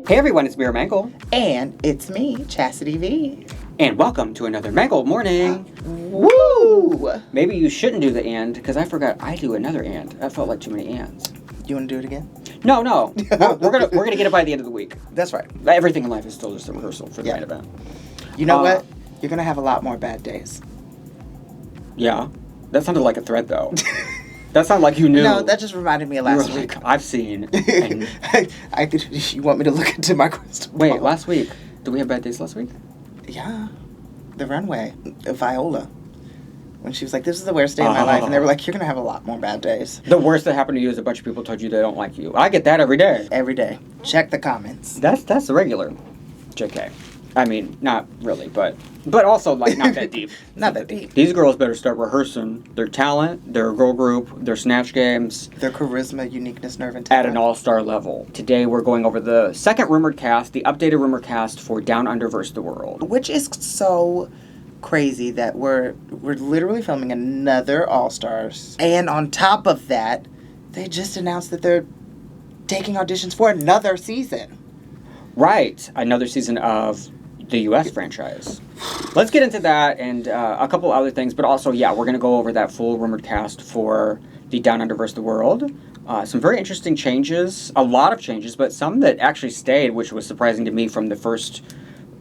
Hey everyone, it's MeraMangle. And it's me, Chasity V. And welcome to another Mangle morning. Woo! Maybe you shouldn't do the and, because I forgot I do another and. That felt like too many ands. You want to do it again? No. we're gonna get it by the end of the week. That's right. Everything in life is still just a rehearsal for the main event. You know what? You're going to have a lot more bad days. Yeah. That sounded like a threat, though. That sounded like you knew. No, that just reminded me of last week. Like, I've seen. And you want me to look into my crystal ball? Wait, last week. Did we have bad days last week? Yeah. The runway. Viola. When she was like, this is the worst day of my life. And they were like, you're going to have a lot more bad days. The worst that happened to you is a bunch of people told you they don't like you. I get that every day. Every day. Check the comments. That's the regular. JK. I mean, not really, but also, like, not that deep. Not that deep. These girls better start rehearsing their talent, their girl group, their snatch games. Their charisma, uniqueness, nerve, and talent. At an all-star level. Today, we're going over the second rumored cast, the updated rumored cast for Down Under vs. the World. Which is so crazy that we're literally filming another All-Stars. And on top of that, they just announced that they're taking auditions for another season. Right. Another season of the U.S. franchise. Let's get into that and a couple other things, but also, yeah, we're going to go over that full rumored cast for the Down Under vs. the World. Some very interesting changes, a lot of changes, but some that actually stayed, which was surprising to me from the first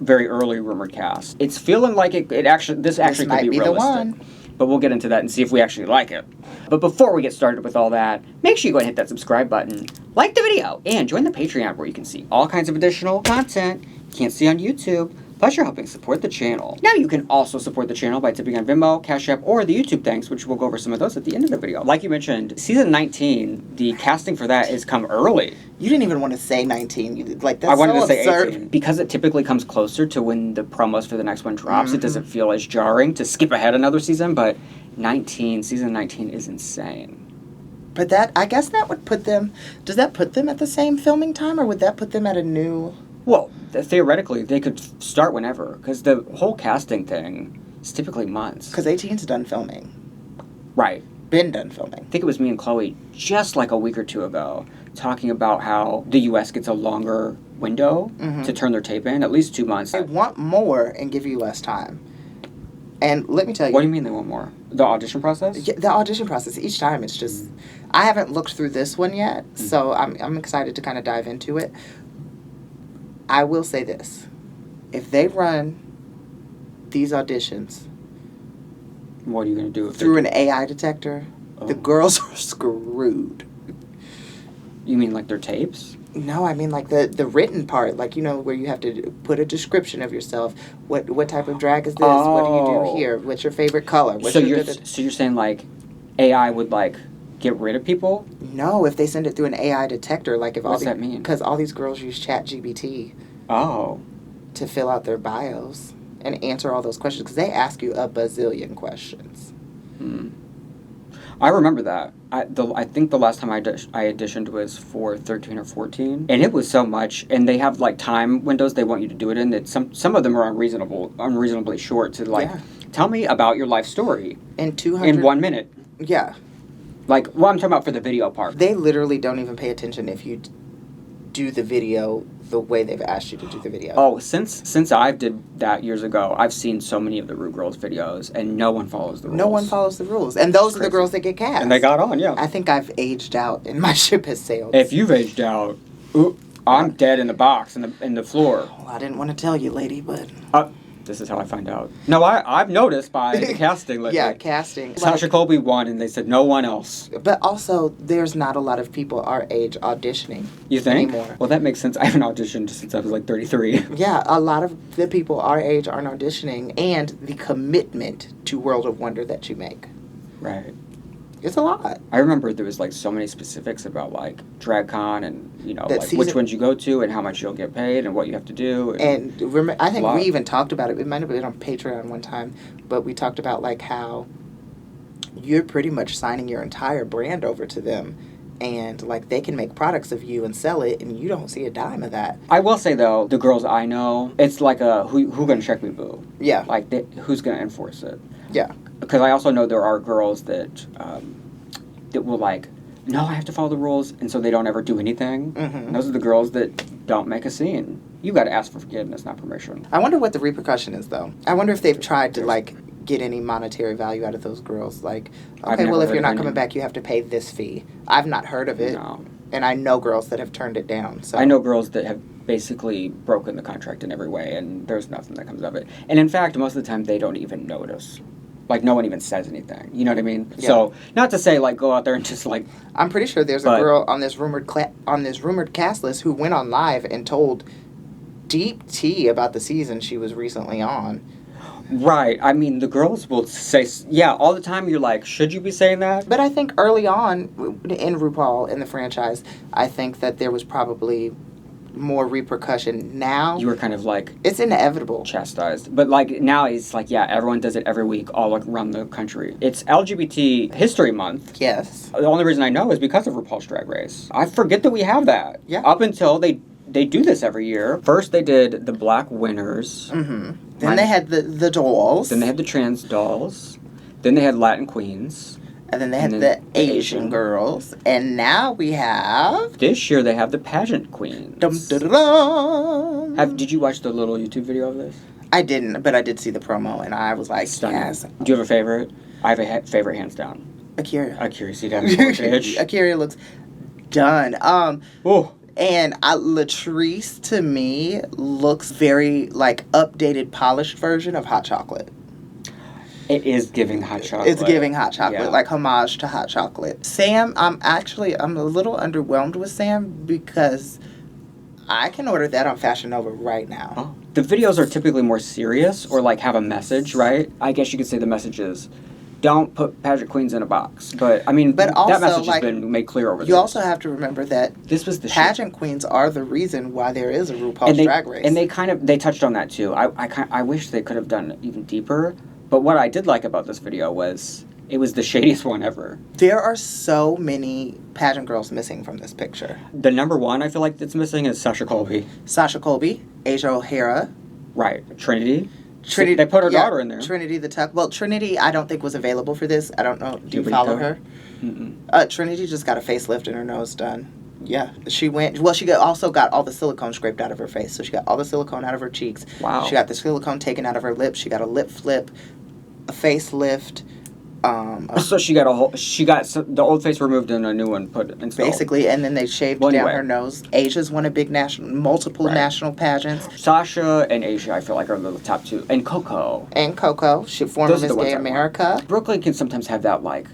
very early rumored cast. It's feeling like this actually could be realistic. The one. But we'll get into that and see if we actually like it. But before we get started with all that, make sure you go and hit that subscribe button, like the video, and join the Patreon where you can see all kinds of additional content you can't see on YouTube. Plus, you're helping support the channel. Now, you can also support the channel by tipping on Venmo, CashApp, or the YouTube thanks, which we'll go over some of those at the end of the video. Like you mentioned, season 19, the casting for that has come early. You didn't even want to say 19. That's I wanted so to say absurd. 18. Because it typically comes closer to when the promos for the next one drops, It doesn't feel as jarring to skip ahead another season, but season 19 is insane. But I guess that would put them, does that put them at the same filming time, or would that put them at a new... Well, theoretically, they could start whenever, because the whole casting thing is typically months. Because 18's done filming. Right. Been done filming. I think it was me and Chloe just like a week or two ago talking about how the U.S. gets a longer window to turn their tape in, at least 2 months. They want more and give you less time. And let me tell you... What do you mean they want more? The audition process? Yeah, the audition process. Each time it's just... I haven't looked through this one yet, so I'm excited to kind of dive into it. I will say this. If they run these auditions... What are you going to do? Through an AI detector, the girls are screwed. You mean like their tapes? No, I mean like the written part. Like, you know, where you have to put a description of yourself. What type of drag is this? What do you do here? What's your favorite color? So you're saying like AI would like get rid of people? No, if they send it through an AI detector, like if what does that mean? Because all these girls use ChatGPT. Oh. To fill out their bios and answer all those questions, because they ask you a bazillion questions. I remember that. I think the last time I auditioned was for 13 or 14, and it was so much. And they have like time windows they want you to do it in. That some of them are unreasonably short. To like, tell me about your life story in 1 minute. Yeah. Like, well, I'm talking about for the video part. They literally don't even pay attention if you do the video the way they've asked you to do the video. Oh, since I did that years ago, I've seen so many of the Rude Girls videos, and no one follows the rules. No one follows the rules. And those are the girls that get cast. And they got on, yeah. I think I've aged out and my ship has sailed. If you've aged out, I'm dead in the box, in the floor. Well, I didn't want to tell you, lady, but... This is how I find out. No, I've noticed by the casting lately. Yeah, casting. Sasha Colby won, and they said no one else. But also, there's not a lot of people our age auditioning. You think? Anymore. Well, that makes sense. I haven't auditioned since I was like 33. Yeah, a lot of the people our age aren't auditioning, and the commitment to World of Wonder that you make. Right. It's a lot. I remember there was like so many specifics about like DragCon and, you know, That like season, which ones you go to and how much you'll get paid and what you have to do. And I think we even talked about it. It might have been on Patreon one time, but we talked about like how you're pretty much signing your entire brand over to them. And, like, they can make products of you and sell it, and you don't see a dime of that. I will say, though, the girls I know, it's like a who gonna check me boo. Yeah. Like, who's gonna enforce it? Yeah. Because I also know there are girls that will, like, no, I have to follow the rules, and so they don't ever do anything. Mm-hmm. And those are the girls that don't make a scene. You got to ask for forgiveness, not permission. I wonder what the repercussion is, though. I wonder if they've tried to, like, get any monetary value out of those girls. Like, okay, well, if you're not coming back, you have to pay this fee. I've not heard of it. No. And I know girls that have turned it down. So I know girls that have basically broken the contract in every way, and there's nothing that comes of it. And in fact, most of the time, they don't even notice. Like, no one even says anything. You know what I mean? Yeah. So, not to say, like, go out there and just, like... I'm pretty sure there's a girl on this rumored cast list who went on live and told deep tea about the season she was recently on. Right. I mean, the girls will say... Yeah, all the time you're like, should you be saying that? But I think early on in RuPaul, in the franchise, I think that there was probably... more repercussion. Now you were kind of like it's inevitable, chastised, but like now it's like, yeah, everyone does it every week all around the country. It's LGBT History Month. Yes, the only reason I know is because of RuPaul's Drag Race. I forget that we have that. Yeah, up until they do this every year. First they did the black winners, then they had the dolls, then they had the trans dolls, then they had Latin queens. And then they had the Asian girls. And now we have... This year they have the pageant queens. Dum, da, da, da. Did you watch the little YouTube video of this? I didn't, but I did see the promo, and I was like, stunning. Yes. Do you have a favorite? I have a favorite hands down. Akira. See that bitch. Akira looks done. Oh. And Latrice, to me, looks very, like, updated, polished version of Hot Chocolate. It is giving hot chocolate. It's giving hot chocolate, yeah. like homage to hot chocolate. Sam, I'm a little underwhelmed with Sam because I can order that on Fashion Nova right now. Oh. The videos are typically more serious or like have a message, right? I guess you could say the message is, don't put pageant queens in a box. But I mean, also, that message has been made clear over the years. You also have to remember that this was the pageant queens are the reason why there is a RuPaul's Drag Race. And they touched on that too. I wish they could have done it even deeper. But what I did like about this video was it was the shadiest one ever. There are so many pageant girls missing from this picture. The number one I feel like that's missing is Sasha Colby. Sasha Colby, Asia O'Hara. Right. Trinity. They put her daughter in there. Trinity the Tuck. Well, Trinity I don't think was available for this. I don't know. Do you follow her? Mm-mm. Trinity just got a facelift and her nose done. Yeah, she went... Well, she also got all the silicone scraped out of her face. So she got all the silicone out of her cheeks. Wow. She got the silicone taken out of her lips. She got a lip flip, a facelift. So she got the old face removed and a new one put installed. Basically, and then they shaved down her nose. Asia's won a big multiple national pageants. Sasha and Asia, I feel like, are the top two. And Coco. She former Miss Gay America. Brooklyn can sometimes have that, like...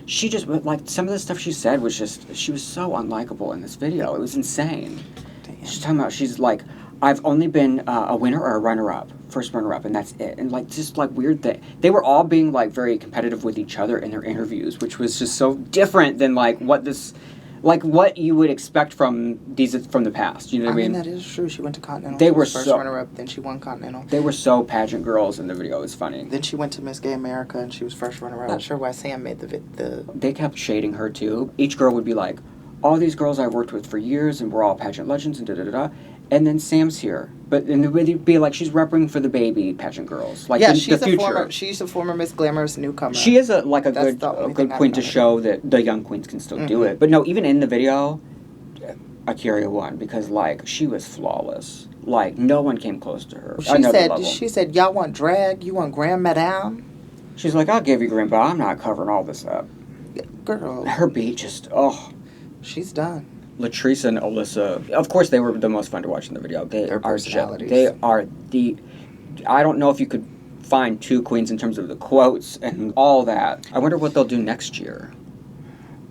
She just, like, some of the stuff she said was just... She was so unlikable in this video. It was insane. Damn. She's talking about, she's like... I've only been a winner or a runner-up, first runner-up, and that's it. And, like, just, like, weird thing. They were all being, like, very competitive with each other in their interviews, which was just so different than, like, what you would expect from the past. You know what I mean? That is true. She went to Continental. They were first runner-up, then she won Continental. They were so pageant girls in the video. It was funny. Then she went to Miss Gay America, and she was first runner-up. I'm not sure why Sam made the... They kept shading her, too. Each girl would be like, all these girls I worked with for years, and we're all pageant legends, and da-da-da-da. And then Sam's here, but and it would be like she's repping for the baby pageant girls, like she's the future. She's a former Miss Glamorous newcomer. She is a good queen to show that the young queens can still do it. But no, even in the video, Akira won because like she was flawless. Like no one came close to her. She said, y'all want drag? You want Grand Madame? She's like, I'll give you Grand, but I'm not covering all this up. Girl, her beat just she's done. Latrice and Alyssa, of course, they were the most fun to watch in the video. Their personalities. I don't know if you could find two queens in terms of the quotes and all that. I wonder what they'll do next year.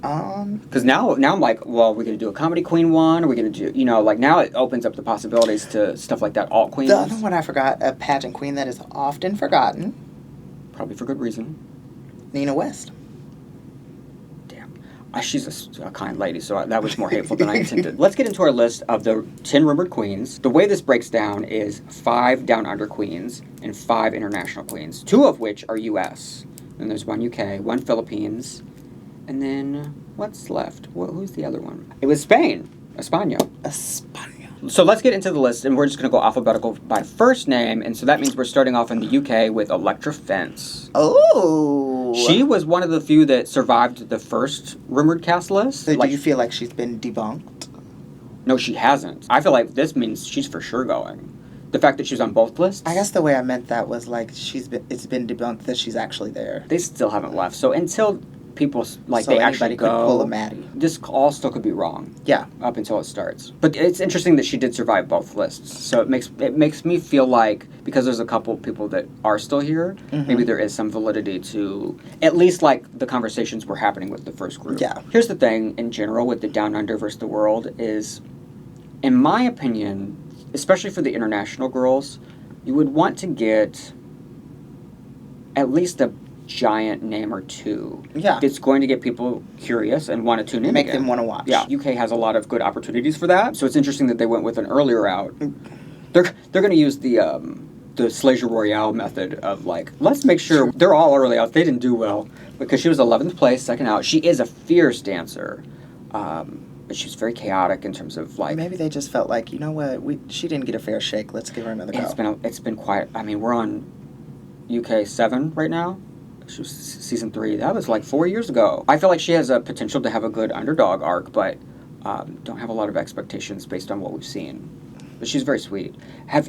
Because now I'm like, well, are we going to do a comedy queen one? Are we going to do, like now it opens up the possibilities to stuff like that, alt queens. The other one I forgot, a pageant queen that is often forgotten. Probably for good reason. Nina West. She's a kind lady, so that was more hateful than I intended. Let's get into our list of the 10 rumored queens. The way this breaks down is 5 Down Under queens and 5 international queens, 2 of which are U.S. Then there's 1 UK, 1 Philippines, and then what's left? Who's the other one? It was Spain. España. So let's get into the list, and we're just going to go alphabetical by first name, and so that means we're starting off in the UK with Elektra Fence. Oh! She was one of the few that survived the first rumored cast list. So do you feel like she's been debunked? No, she hasn't. I feel like this means she's for sure going. The fact that she's on both lists? I guess the way I meant that was like it's been debunked that she's actually there. They still haven't left. So until people, like, So they actually anybody could go, pull a Maddie. this all still could be wrong. Yeah. Up until it starts. But it's interesting that she did survive both lists. So it makes me feel like, because there's a couple people that are still here, maybe there is some validity to, at least, like, the conversations were happening with the first group. Yeah. Here's the thing, in general, with the Down Under versus the World is, in my opinion, especially for the international girls, you would want to get at least a giant name or two. Yeah. It's going to get people curious and want to tune in. Make again. them want to watch. Yeah. UK has a lot of good opportunities for that. So it's interesting that they went with an earlier route. They're going to use the Slazer Royale method of, like, let's make sure they're all early out. They didn't do well because she was 11th place, second out. She is a fierce dancer. But she's very chaotic in terms of, like... Maybe they just felt like, you know what, she didn't get a fair shake. Let's give her another go. It's been quiet. I mean, we're on UK 7 right now. She was season 3. That was like 4 years ago. I feel like she has a potential to have a good underdog arc, but don't have a lot of expectations based on what we've seen. But she's very sweet.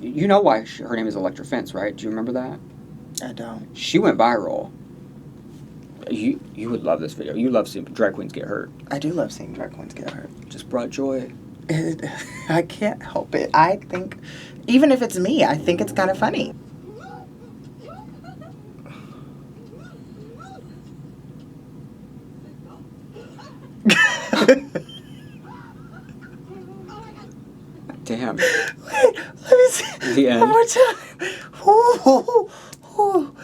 You know why her name is Elektra Fence, right? Do you remember that? I don't. She went viral. You would love this video. You love seeing drag queens get hurt. I do love seeing drag queens get hurt. Just brought joy. I can't help it. I think, even if it's me, I think it's kind of funny. Damn. Wait, let me see. The end. One more time. Ooh, ooh.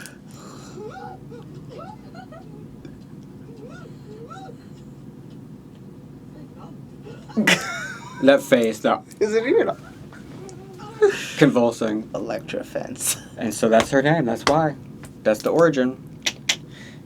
That face, that Is it even convulsing. Elektra Fence? And so that's her name. That's why. That's the origin.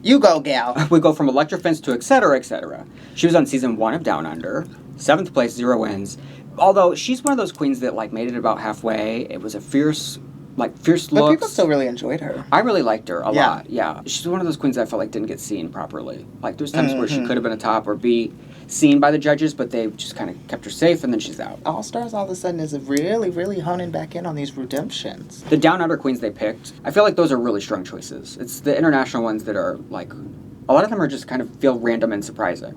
You go, gal. We go from Elektra Fence to etc., etc. She was on season 1 of Down Under. 7th place, 0 wins. Although she's one of those queens that, like, made it about halfway. It was a fierce looks. But people still really enjoyed her. I really liked her a lot. Yeah. She's one of those queens that I felt like didn't get seen properly. Like, there's times where she could have been a top or be seen by the judges, but they just kind of kept her safe, and then she's out. All Stars all of a sudden is really, really honing back in on these redemptions. The Down Under queens they picked, I feel like those are really strong choices. It's the international ones that are, like, a lot of them are just kind of feel random and surprising.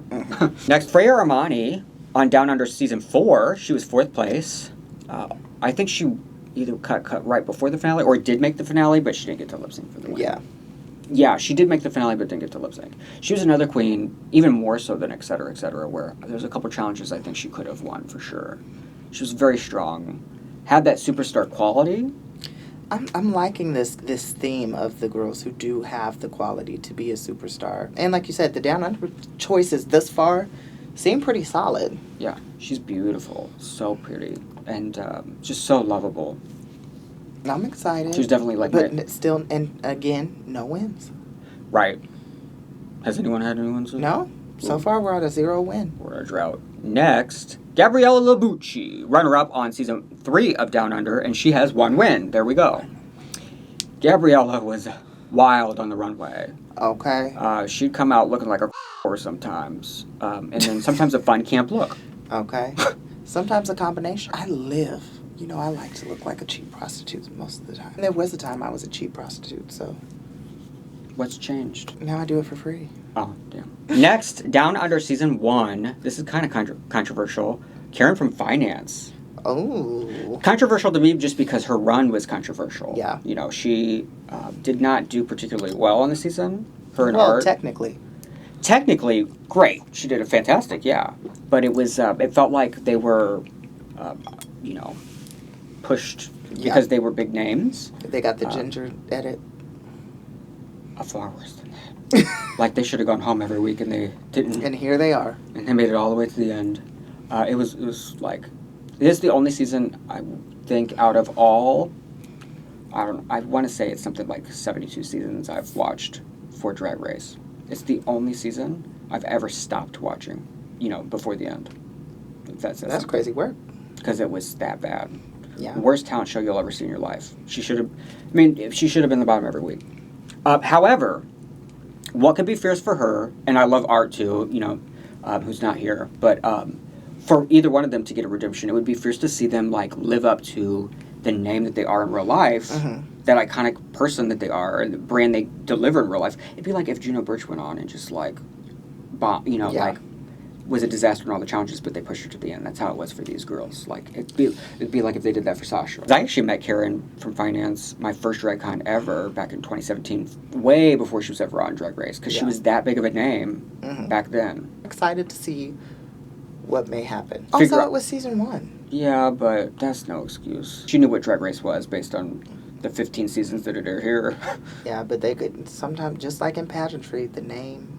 Next, Freya Armani on Down Under season 4. She was 4th place. I think she either cut right before the finale or did make the finale, but she didn't get to lip sync for the win. Yeah. Yeah, she did make the finale, but didn't get to lip sync. She was another queen, even more so than etc., etc., where there's a couple challenges I think she could have won for sure. She was very strong, had that superstar quality. I'm liking this theme of the girls who do have the quality to be a superstar. And like you said, the Down Under choices thus far seem pretty solid. Yeah, she's beautiful, so pretty, and just so lovable. I'm excited. She was definitely like... But still, and again, no wins. Right. Has anyone had any wins? No. So far, we're at a 0 win. We're at a drought. Next, Gabriella Labucci, runner-up on season 3 of Down Under, and she has 1 win. There we go. Gabriella was wild on the runway. Okay. She'd come out looking like a or sometimes, and then sometimes a fun camp look. Okay. Sometimes a combination. I like to look like a cheap prostitute most of the time. There was a time I was a cheap prostitute, so... What's changed? Now I do it for free. Oh, damn. Next, Down Under season 1. This is kind of controversial. Karen from Finance. Oh. Controversial to me just because her run was controversial. Yeah. You know, she did not do particularly well on the season. Her and Well, Art. Technically, great. She did a fantastic, yeah. But it was, it felt like they were, pushed because they were big names. They got the ginger edit. Far worse than that. Like, they should have gone home every week and they didn't. And here they are. And they made it all the way to the end. It was like, this is the only season, I think, out of all, I want to say it's something like 72 seasons I've watched for Drag Race. It's the only season I've ever stopped watching, before the end. That's crazy work. Because it was that bad. Yeah. Worst talent show you'll ever see in your life. She should have been the bottom every week. However, what could be fierce for her, and I love Art too, who's not here, but for either one of them to get a redemption, it would be fierce to see them like live up to the name that they are in real life, that iconic person that they are, and the brand they deliver in real life. It'd be like if Juno Birch went on and just like, like was a disaster in all the challenges, but they pushed her to the end. That's how it was for these girls. Like it'd be like if they did that for Sasha. I actually met Karen from Finance, my first drag con ever, back in 2017, way before she was ever on Drag Race, because she was that big of a name back then. Excited to see what may happen. Also, it was season 1. Yeah, but that's no excuse. She knew what Drag Race was based on the 15 seasons that it are here. Yeah, but they could sometimes, just like in pageantry, the name.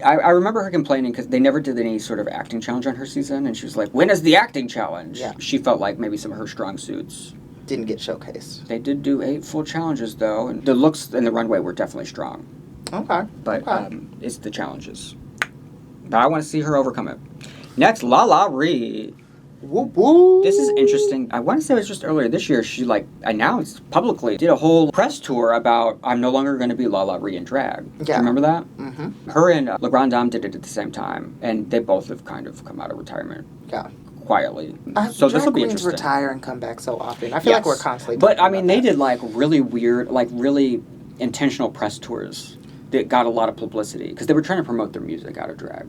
I remember her complaining because they never did any sort of acting challenge on her season, and she was like, when is the acting challenge? Yeah. She felt like maybe some of her strong suits didn't get showcased. They did do 8 full challenges, though, and the looks and the runway were definitely strong. Okay. But it's the challenges. But I want to see her overcome it. Next, Lala Ree. Whoop, whoop. This is interesting. I want to say it was just earlier this year, she announced publicly, did a whole press tour about, I'm no longer going to be Lala Ree in drag. Yeah. Do you remember that? Mm-hmm. Her and Le Grand Dame did it at the same time, and they both have kind of come out of retirement. Yeah. Quietly. So this will be interesting. Retire and come back so often. I feel like we're constantly But, I mean, they did, really weird, really intentional press tours that got a lot of publicity, because they were trying to promote their music out of drag.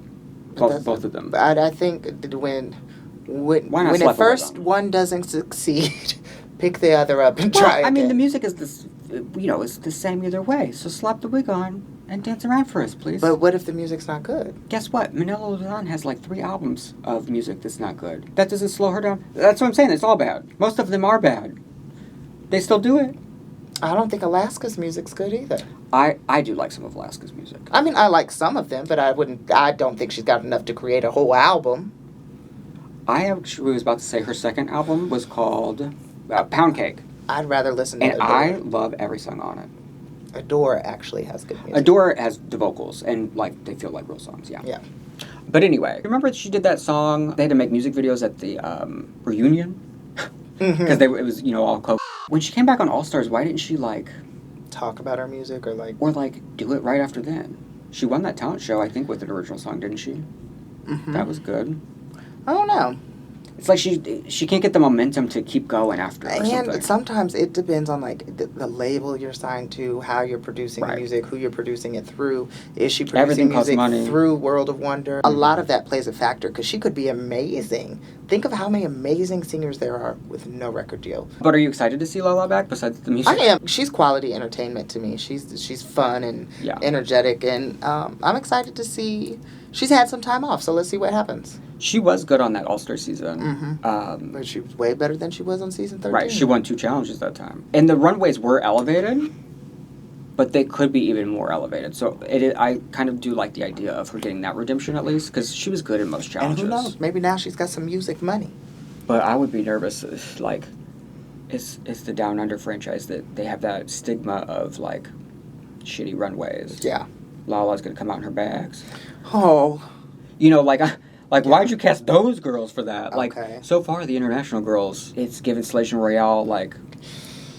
Both of them. But I think when at first one doesn't succeed, pick the other up and try again. I mean, the music is this, it's the same either way. So slap the wig on and dance around for us, please. But what if the music's not good? Guess what? Manila Luzon has 3 albums of music that's not good. That doesn't slow her down. That's what I'm saying. It's all bad. Most of them are bad. They still do it. I don't think Alaska's music's good either. I do like some of Alaska's music. I mean, I like some of them, but I don't think she's got enough to create a whole album. I actually was about to say her second album was called Pound Cake. I'd rather listen to And I love every song on it. Adore actually has good music. Adore has the vocals, and they feel like real songs, yeah. Yeah. But anyway, remember she did that song? They had to make music videos at the reunion? Because it was, all COVID. When she came back on All Stars, why didn't she, talk about her music or do it right after then? She won that talent show, I think, with an original song, didn't she? Mm-hmm. That was good. I don't know. It's like she can't get the momentum to keep going after or something. And sometimes it depends on the label you're signed to, how you're producing the music, who you're producing it through. Is she producing music through World of Wonder? Mm-hmm. A lot of that plays a factor because she could be amazing. Think of how many amazing singers there are with no record deal. But are you excited to see Lala back besides the music? I am. She's quality entertainment to me. She's fun and energetic, and I'm excited to see. She's had some time off, so let's see what happens. She was good on that All-Star season. Mm-hmm. But she was way better than she was on season 13. Right, she won 2 challenges that time. And the runways were elevated, but they could be even more elevated. So I kind of do like the idea of her getting that redemption at least, because she was good in most challenges. And who knows, maybe now she's got some music money. But I would be nervous if, it's the Down Under franchise that they have that stigma of, shitty runways. Yeah. Lala's going to come out in her bags. Oh. Why'd you cast those girls for that? Okay. So far, the international girls, it's given Selection Royale,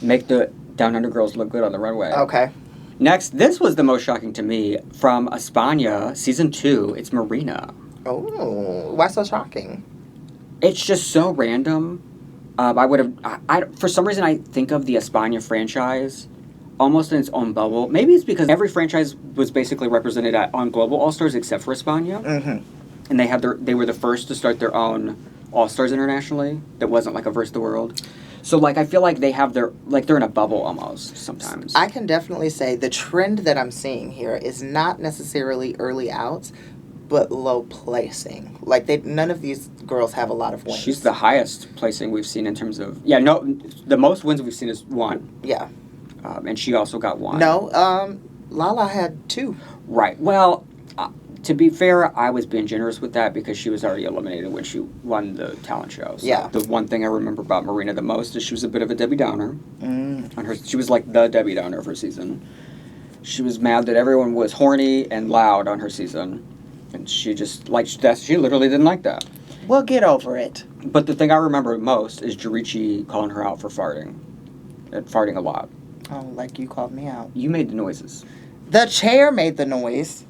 make the Down Under girls look good on the runway. Okay. Next, this was the most shocking to me. From España, Season 2, it's Marina. Oh, why so shocking? It's just so random. For some reason, I think of the España franchise almost in its own bubble. Maybe it's because every franchise was basically represented on Global All-Stars except for España. Mm-hmm. And they were the first to start their own All-Stars internationally that wasn't a Versus the World. So, I feel like they have they're in a bubble almost sometimes. I can definitely say the trend that I'm seeing here is not necessarily early outs, but low placing. None of these girls have a lot of wins. She's the highest placing we've seen in terms of... Yeah, no, the most wins we've seen is 1. Yeah. And she also got 1. No, Lala had 2. Right. Well... to be fair, I was being generous with that because she was already eliminated when she won the talent show. So yeah. The one thing I remember about Marina the most is she was a bit of a Debbie Downer. She was the Debbie Downer of her season. She was mad that everyone was horny and loud on her season. And she just, she literally didn't like that. Well, get over it. But the thing I remember most is Jerichi calling her out for farting. And farting a lot. Oh, like you called me out. You made the noises. The chair made the noise.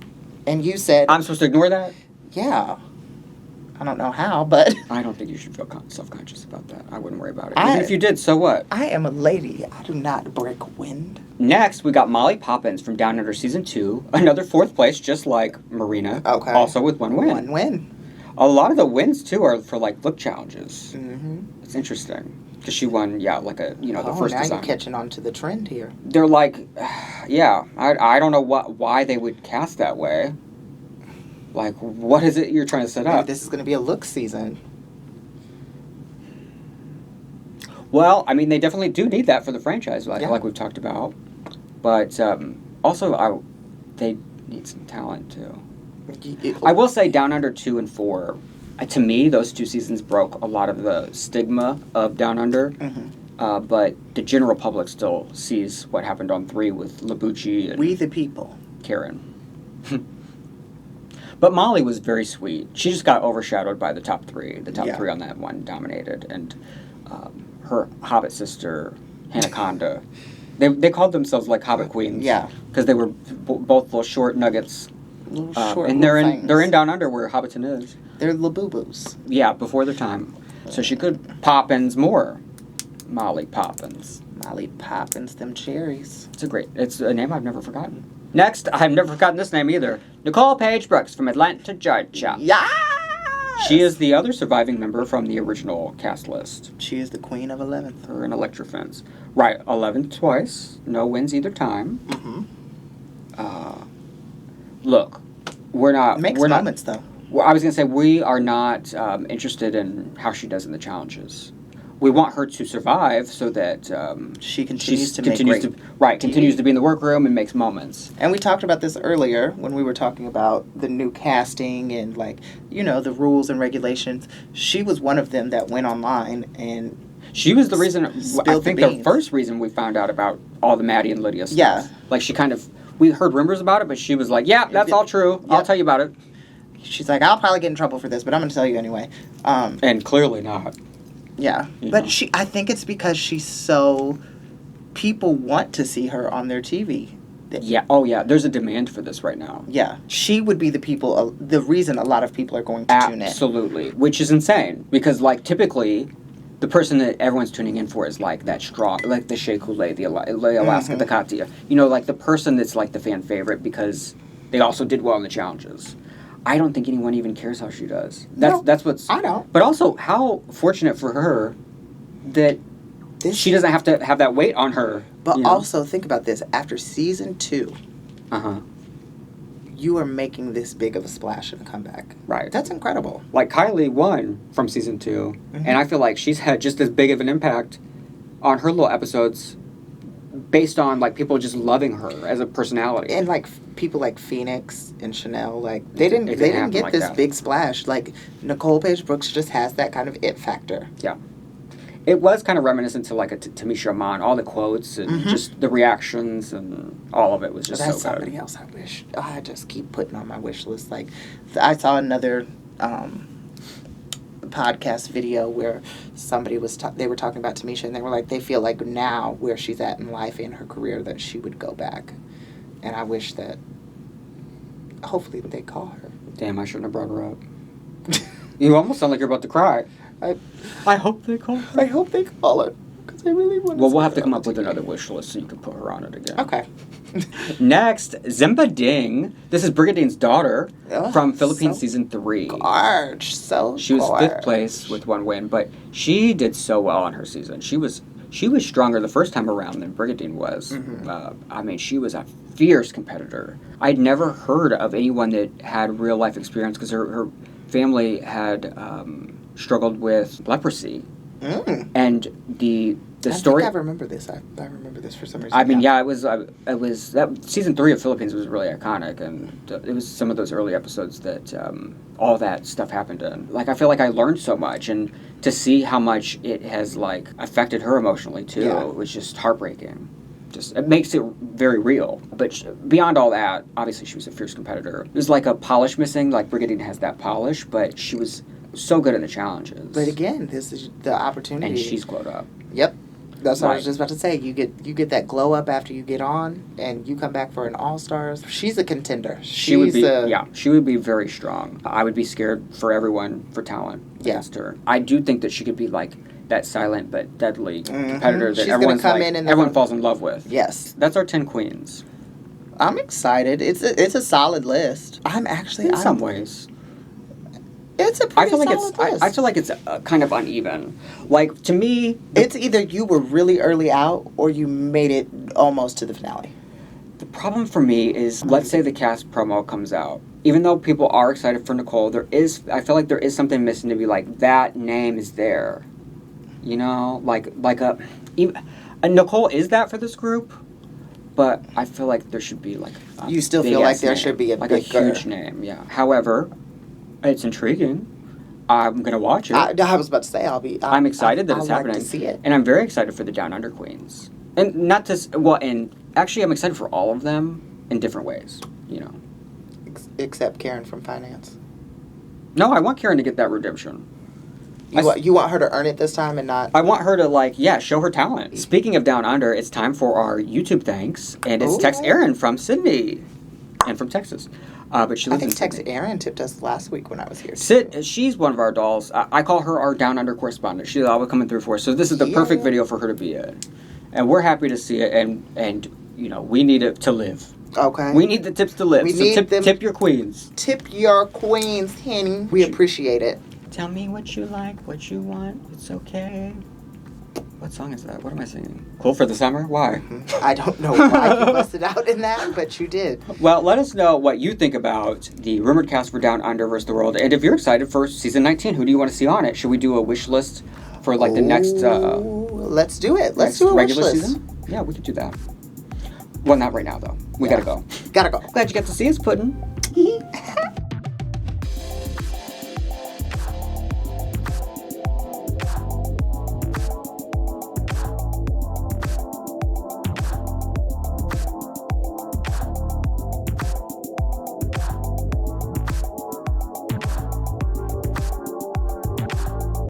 And you said... I'm supposed to ignore that? Yeah. I don't know how, but I don't think you should feel self-conscious about that. I wouldn't worry about it. I- Even if you did, so what? I am a lady. I do not break wind. Next, we got Molly Poppins from Down Under Season 2. Another 4th place, just like Marina. Okay. Also with 1 win. 1 win. A lot of the wins, too, are for, like, look challenges. Mm-hmm. It's interesting. Because she won, like the first now design. you're catching on to the trend here. They're like, yeah, I don't know why they would cast that way. Like, what is it you're trying to set Maybe up? this is going to be a look season. Well, I mean, they definitely do need that for the franchise, like we've talked about. But also, they need some talent, too. I will say Down Under 2 and 4, to me, those 2 seasons broke a lot of the stigma of Down Under. Mm-hmm. But the general public still sees what happened on 3 with Labucci and We the people. Karen. But Molly was very sweet. She just got overshadowed by the top 3. The top 3 on that one dominated. And her Hobbit sister, Anaconda, they called themselves like Hobbit Queens. Yeah. Because they were both little short nuggets. Short and they're in Down Under where Hobbiton is. They're Labubu's. Yeah, before their time. So she could Poppins more. Molly Poppins. Molly Poppins, them cherries. It's a name I've never forgotten. Next, I've never forgotten this name either. Nicole Paige Brooks from Atlanta, Georgia. Yeah. She is the other surviving member from the original cast list. She is the queen of 11th. Her and Elektra fence. Right, 11th twice. No wins either time. Mm-hmm. Look, we're not... It makes we're moments, not, though. Well, I was going to say, we are not interested in how she does in the challenges. We want her to survive so that she continues to continues to be in the workroom and makes moments. And we talked about this earlier when we were talking about the new casting and the rules and regulations. She was one of them that went online and she was the reason. I think the first reason we found out about all the Maddie and Lydia stuff. Yeah, like we heard rumors about it, but she was like, "Yeah, that's all true. Yep. I'll tell you about it." She's like, "I'll probably get in trouble for this, but I'm going to tell you anyway." And clearly not. Yeah, but I think it's because she's so... People want to see her on their TV. Yeah, oh yeah, there's a demand for this right now. Yeah, she would be the reason a lot of people are going to tune in. Absolutely, which is insane, because typically, the person that everyone's tuning in for is that strong, like the Shea Coulee, the Alaska, the Katya. The person that's the fan favorite because they also did well in the challenges. I don't think anyone even cares how she does. That's what's... I know. But also, how fortunate for her that she doesn't have to have that weight on her. But also, think about this. After season 2, you are making this big of a splash and a comeback. Right. That's incredible. Like, Kylie won from season 2, and I feel like she's had just as big of an impact on her little episodes based on people just loving her as a personality. And people like Phoenix and Chanel, they didn't get this big splash. Nicole Paige Brooks just has that kind of it factor. Yeah. It was kind of reminiscent to a Tamisha Iman. All the quotes and just the reactions and all of it was just so good. That's somebody else I wish. I just keep putting on my wish list. I saw another podcast video where somebody they were talking about Tamisha, and they were they feel like now where she's at in life and her career that she would go back. And I wish that hopefully they call her. Damn, I shouldn't have brought her up. You almost sound like you're about to cry. I hope they call her. I hope they call her because I really want to. Well, we'll have to come up with another wish list so you can put her on it again. Okay. Next, Zymba Ding. This is Brigadine's daughter from Philippines season 3. Gorge, she was 5th place with 1 win, but she did so well on her season. She was stronger the first time around than Brigadine was. She was a fierce competitor. I'd never heard of anyone that had real life experience because her family had struggled with leprosy. And the story... I remember this. I remember this for some reason. It was that season 3 of Philippines was really iconic, and it was some of those early episodes that all that stuff happened in. I feel like I learned so much, and to see how much it has affected her emotionally too, it was just heartbreaking. It makes it very real. But beyond all that, obviously she was a fierce competitor. It was a polish missing. Brigadine has that polish, but she was so good in the challenges. But again, this is the opportunity. And she's glowed up. Yep. That's what I was just about to say. You get that glow up after you get on, and you come back for an All Stars. She's a contender. She would be very strong. I would be scared for everyone for talent against her. I do think that she could be like that silent but deadly competitor that everyone falls in love with. Yes, that's our 10 queens. I'm excited. It's a solid list. I'm actually in some ways. It's a pretty solid list. I feel like it's kind of uneven. Like, to me... It's either you were really early out or you made it almost to the finale. The problem for me is, let's say the cast promo comes out. Even though people are excited for Nicole, I feel like there is something missing to be like, that name is there. You know? Nicole is that for this group, but I feel like there should be like... You still feel like there should be a huge name, yeah. However... It's intriguing. I'm gonna watch it. I was about to say I'm excited that it's happening. Like to see it. And I'm very excited for the Down Under queens. And not to and actually I'm excited for all of them in different ways. You know. Except Karen from finance. No, I want Karen to get that redemption. You want her to earn it this time and not... I want her to show her talent. Speaking of Down Under, it's time for our YouTube thanks, and it's Tex Aaron from Sydney and from Texas. But she lives in Tex Aaron tipped us last week when I was here. She's one of our dolls. I call her our Down Under correspondent. She's always coming through for us. So this is the perfect video for her to be in. And we're happy to see it. And you know, we need it to live. Okay. We need the tips to live. Tip your queens. Tip your queens, Henny. We appreciate it. Tell me what you like, what you want. It's okay. What song is that? What am I singing? Cool for the Summer? Why? I don't know why you busted out in that, but you did. Well, let us know what you think about the rumored cast for Down Under vs. the World. And if you're excited for season 19, who do you want to see on it? Should we do a wish list for the next... let's do it. Let's do a regular wish list. Season? Yeah, we could do that. Well, not right now, though. We gotta go. Gotta go. Glad you got to see us, Puddin'.